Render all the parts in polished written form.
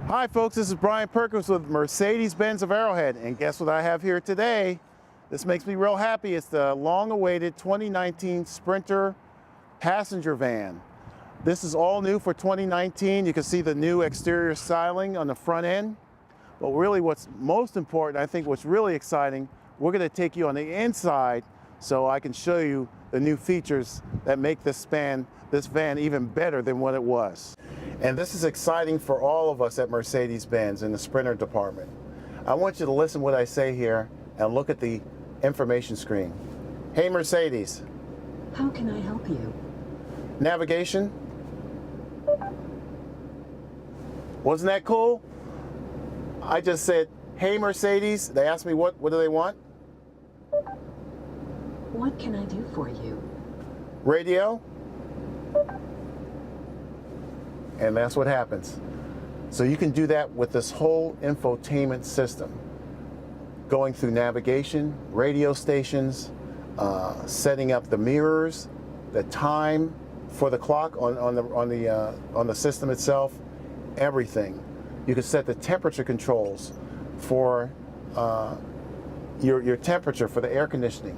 Hi folks, this is Brian Perkins with Mercedes-Benz of Arrowhead, and guess what I have here today? This makes me real happy. It's the long-awaited 2019 Sprinter passenger van. This is all new for 2019. You can see the new exterior styling on the front end. But really what's most important, I think what's really exciting, we're going to take you on the inside so I can show you the new features that make this van even better than what it was. And this is exciting for all of us at Mercedes-Benz in the Sprinter department. I want you to listen to what I say here and look at the information screen. Hey Mercedes. How can I help you? Navigation. Wasn't that cool? I just said, hey Mercedes. They asked me what do they want? What can I do for you? Radio. And that's what happens. So you can do that with this whole infotainment system. Going through navigation, radio stations, setting up the mirrors, the time for the clock on the system itself, everything. You can set the temperature controls for your temperature for the air conditioning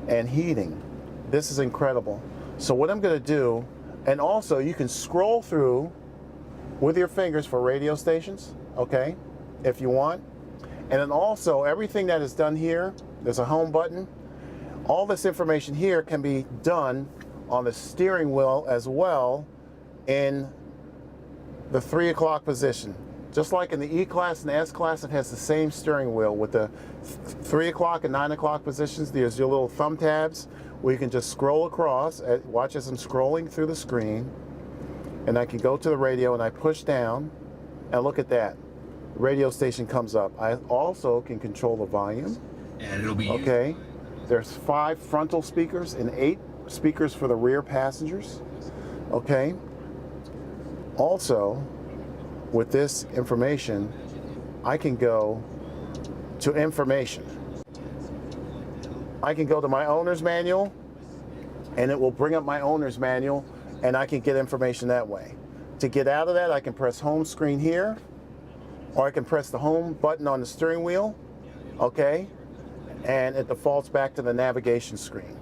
and heating. This is incredible. So what I'm going to do, and also you can scroll through with your fingers for radio stations, okay, if you want. And then also everything that is done here, there's a home button. All this information here can be done on the steering wheel as well in the 3 o'clock position. Just like in the E-Class and the S-Class, it has the same steering wheel with the 3 o'clock and 9 o'clock positions. There's your little thumb tabs where you can just scroll across. Watch as I'm scrolling through the screen. And I can go to the radio and I push down and look at that. Radio station comes up. I also can control the volume. And it'll be okay. There's 5 frontal speakers and 8 speakers for the rear passengers. Okay. Also, with this information, I can go to information. I can go to my owner's manual and it will bring up my owner's manual and I can get information that way. To get out of that, I can press home screen here, or I can press the home button on the steering wheel, okay? And it defaults back to the navigation screen.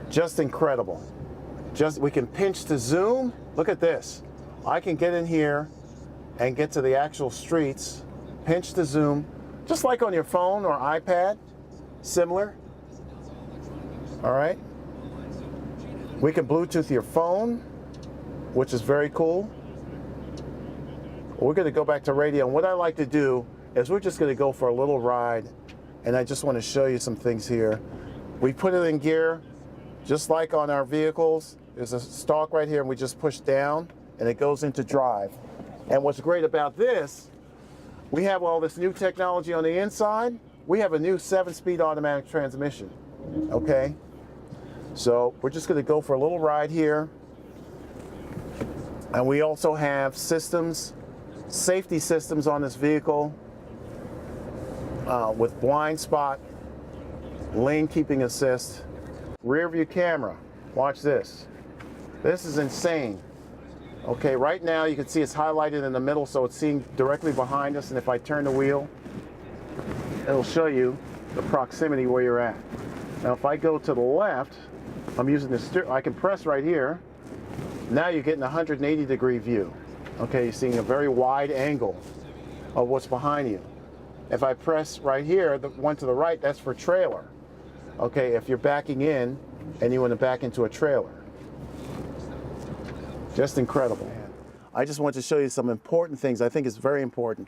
Just incredible. We can pinch to zoom. Look at this. I can get in here and get to the actual streets, pinch to zoom, just like on your phone or iPad, similar. All right. We can Bluetooth your phone, which is very cool. We're going to go back to radio, and what I like to do is we're just going to go for a little ride, and I just want to show you some things here. We put it in gear, just like on our vehicles. There's a stalk right here, and we just push down, and it goes into drive. And what's great about this, we have all this new technology on the inside. We have a new 7-speed automatic transmission, okay? So we're just going to go for a little ride here. And we also have systems, safety systems on this vehicle with blind spot, lane keeping assist, rear view camera. Watch this. This is insane. Okay, right now you can see it's highlighted in the middle, so it's seeing directly behind us. And if I turn the wheel, it'll show you the proximity where you're at. Now if I go to the left, I'm using the I can press right here. Now you're getting a 180-degree view. Okay, you're seeing a very wide angle of what's behind you. If I press right here, the one to the right, that's for trailer. Okay, if you're backing in and you want to back into a trailer. Just incredible. I just want to show you some important things. I think it's very important.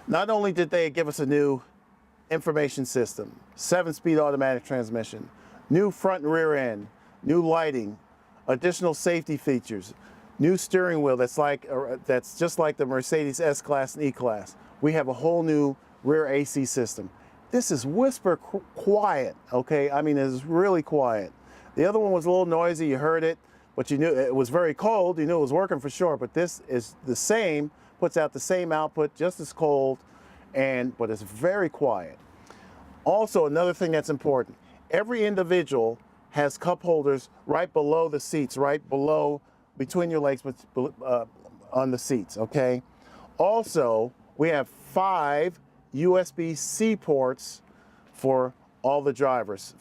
Not only did they give us a new information system, 7-speed automatic transmission, new front and rear end, new lighting, additional safety features, new steering wheel that's just like the Mercedes S-Class and E-Class. We have a whole new rear AC system. This is whisper quiet, okay? I mean, it's really quiet. The other one was a little noisy, you heard it, but you knew it was very cold, you knew it was working for sure, but this is the same, puts out the same output, just as cold, but it's very quiet. Also, another thing that's important, every individual has cup holders right below the seats, right below, between your legs on the seats, okay? Also, we have 5 USB-C ports for all the drivers,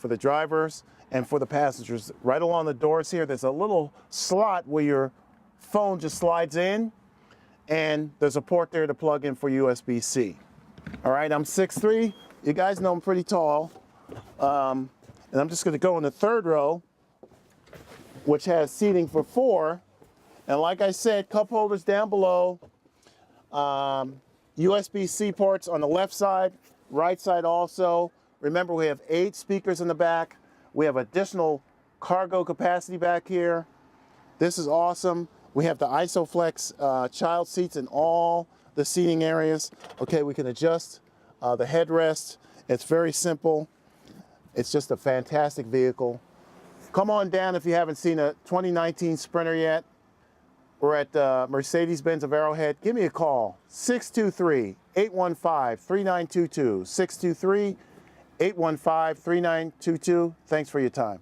and for the passengers. Right along the doors here, there's a little slot where your phone just slides in, and there's a port there to plug in for USB-C. All right, I'm 6'3". You guys know I'm pretty tall. And I'm just gonna go in the third row, which has seating for 4. And like I said, cup holders down below, USB-C ports on the left side, right side also. Remember, we have 8 speakers in the back. We have additional cargo capacity back here. This is awesome. We have the ISOFLEX child seats in all the seating areas. Okay, we can adjust the headrest. It's very simple. It's just a fantastic vehicle. Come on down if you haven't seen a 2019 Sprinter yet. We're at Mercedes-Benz of Arrowhead. Give me a call, 623-815-3922, 623-815-3922. Thanks for your time.